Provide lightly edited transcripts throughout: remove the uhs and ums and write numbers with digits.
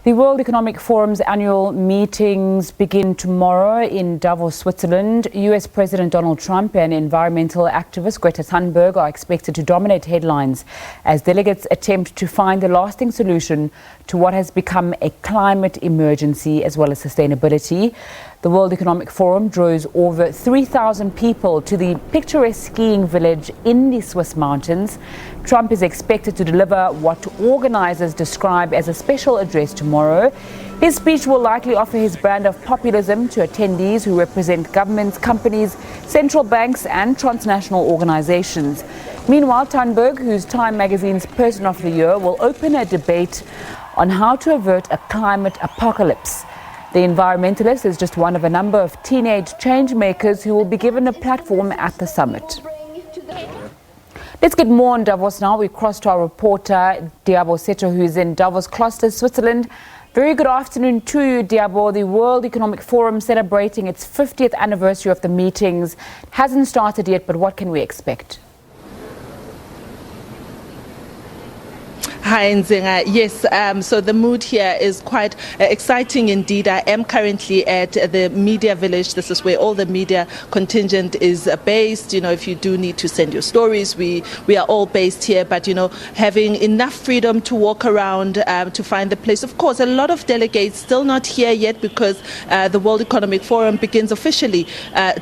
The World Economic Forum's annual meetings begin tomorrow in Davos, Switzerland. US President Donald Trump and environmental activist Greta Thunberg are expected to dominate headlines as delegates attempt to find a lasting solution to what has become a climate emergency as well as sustainability. The World Economic Forum draws over 3,000 people to the picturesque skiing village in the Swiss mountains. Trump is expected to deliver what organizers describe as a special address tomorrow. His speech will likely offer his brand of populism to attendees who represent governments, companies, central banks and transnational organizations. Meanwhile, Thunberg, who's Time magazine's Person of the Year, will open a debate on how to avert a climate apocalypse. The environmentalist is just one of a number of teenage change makers who will be given a platform at the summit. Let's get more on Davos now. We cross to our reporter, Liabo Setho, who's in Davos Cluster, Switzerland. Very good afternoon to you, Liabo. The World Economic Forum celebrating its 50th anniversary of the meetings. It hasn't started yet, but what can we expect? Hi, Nzinga. Yes, so the mood here is quite exciting indeed. I am currently at the media village. This is where all the media contingent is based. You know, if you do need to send your stories, we are all based here. But, you know, having enough freedom to walk around to find the place. Of course, a lot of delegates still not here yet because the World Economic Forum begins officially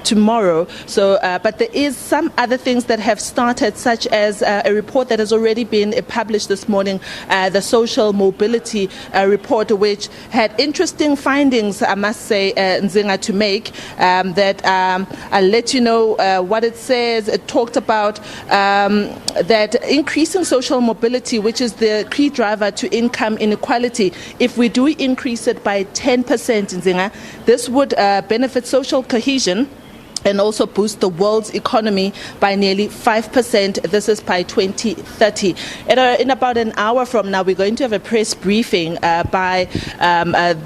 tomorrow. So, but there is some other things that have started, such as a report that has already been published this morning. The social mobility report, which had interesting findings, I must say, Nzinga, to make. That I'll let you know what it says. It talked about that increasing social mobility, which is the key driver to income inequality, if we do increase it by 10%, Nzinga, this would benefit social cohesion and also boost the world's economy by nearly 5%. This is by 2030. In about an hour from now, we're going to have a press briefing by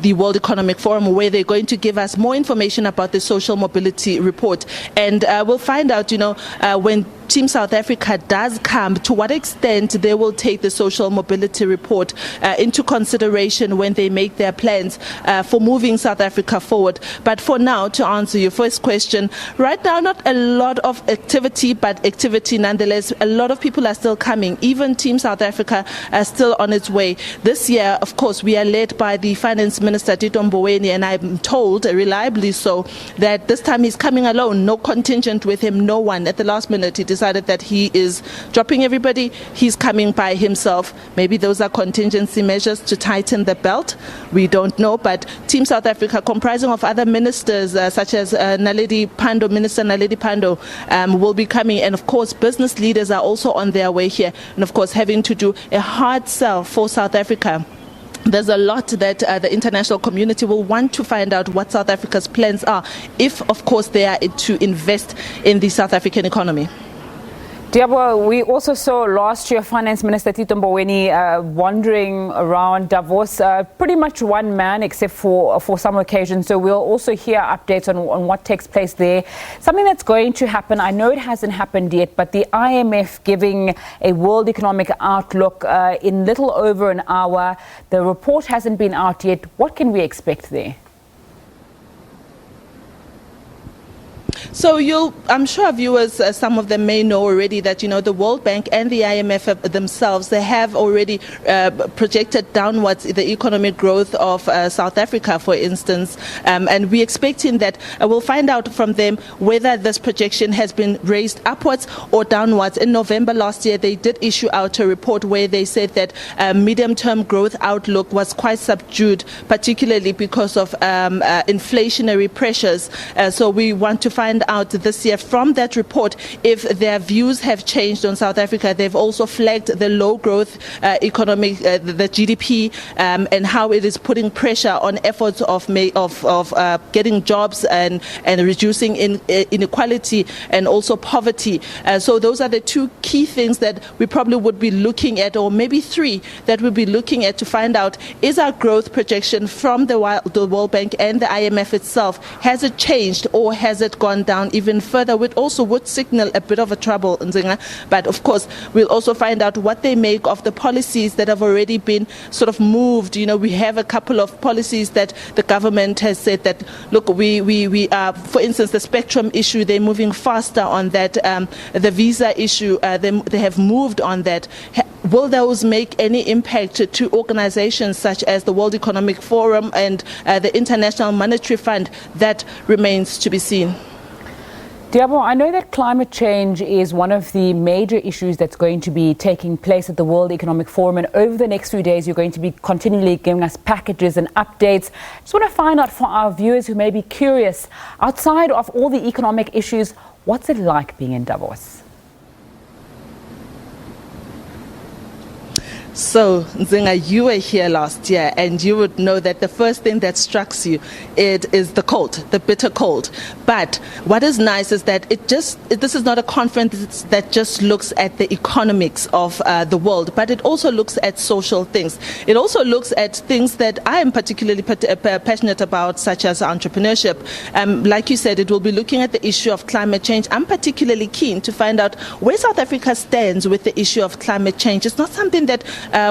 the World Economic Forum, where they're going to give us more information about the social mobility report. And we'll find out, you know, when Team South Africa does come, to what extent they will take the social mobility report into consideration when they make their plans for moving South Africa forward. But for now, to answer your first question, right now, not a lot of activity, but activity nonetheless. A lot of people are still coming. Even Team South Africa are still on its way. This year, of course, we are led by the Finance Minister, Tito Mboweni, and I'm told, reliably so, that this time he's coming alone, no contingent with him, no one. At the last minute, he decided that he is dropping everybody. He's coming by himself. Maybe those are contingency measures to tighten the belt. We don't know. But Team South Africa, comprising of other ministers such as Minister Naledi Pandor, will be coming. And of course, business leaders are also on their way here. And of course, having to do a hard sell for South Africa. There's a lot that the international community will want to find out what South Africa's plans are, if, of course, they are to invest in the South African economy. Liabo, we also saw last year Finance Minister Tito Mboweni wandering around Davos, pretty much one man except for some occasions. So we'll also hear updates on what takes place there. Something that's going to happen, I know it hasn't happened yet, but the IMF giving a world economic outlook in little over an hour. The report hasn't been out yet. What can we expect there? So I'm sure viewers, some of them may know already that, you know, the World Bank and the IMF themselves, they have already projected downwards the economic growth of South Africa, for instance. And we're expecting that we'll find out from them whether this projection has been raised upwards or downwards. In November last year, they did issue out a report where they said that medium-term growth outlook was quite subdued, particularly because of inflationary pressures. So we want to find out this year from that report if their views have changed on South Africa. They've also flagged the low growth economic, the GDP, and how it is putting pressure on efforts of getting jobs and reducing inequality and also poverty. So those are the two key things that we probably would be looking at, or maybe three that we'll be looking at to find out, is our growth projection from the World Bank and the IMF itself, has it changed or has it gone down? down even further, which also would signal a bit of a trouble, Nzinga. But of course, we'll also find out what they make of the policies that have already been sort of moved. You know, we have a couple of policies that the government has said that, look, we are, for instance, the spectrum issue, they're moving faster on that. The visa issue, they have moved on that. Will those make any impact to organizations such as the World Economic Forum and the International Monetary Fund? That remains to be seen. Liabo, I know that climate change is one of the major issues that's going to be taking place at the World Economic Forum, and over the next few days you're going to be continually giving us packages and updates. Just want to find out for our viewers who may be curious, outside of all the economic issues, what's it like being in Davos? So, Nzinga, you were here last year, and you would know that the first thing that strikes you, it is the cold, the bitter cold. But what is nice is that this is not a conference that just looks at the economics of the world, but it also looks at social things. It also looks at things that I am particularly passionate about, such as entrepreneurship. Like you said, it will be looking at the issue of climate change. I'm particularly keen to find out where South Africa stands with the issue of climate change. It's not something that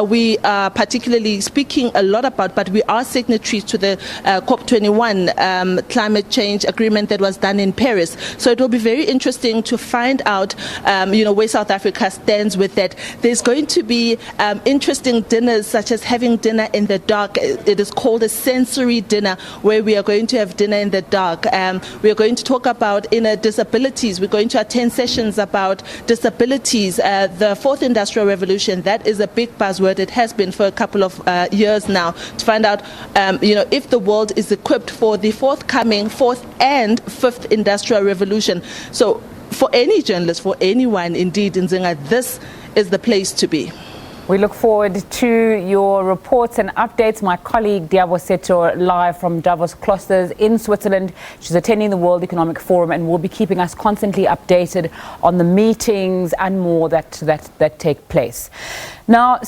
we are particularly speaking a lot about, but we are signatories to the COP21 climate change agreement that was done in Paris. So it will be very interesting to find out, where South Africa stands with that. There's going to be interesting dinners, such as having dinner in the dark. It is called a sensory dinner, where we are going to have dinner in the dark. We are going to talk about inner disabilities. We're going to attend sessions about disabilities. The fourth industrial revolution, that is a big buzzword. It has been for a couple of years now, to find out, if the world is equipped for the forthcoming fourth and fifth industrial revolution. So for any journalist, for anyone indeed, Nzinga, this is the place to be. We look forward to your reports and updates. My colleague Liabo Setho, live from Davos Cloisters in Switzerland. She's attending the World Economic Forum and will be keeping us constantly updated on the meetings and more that take place. Now,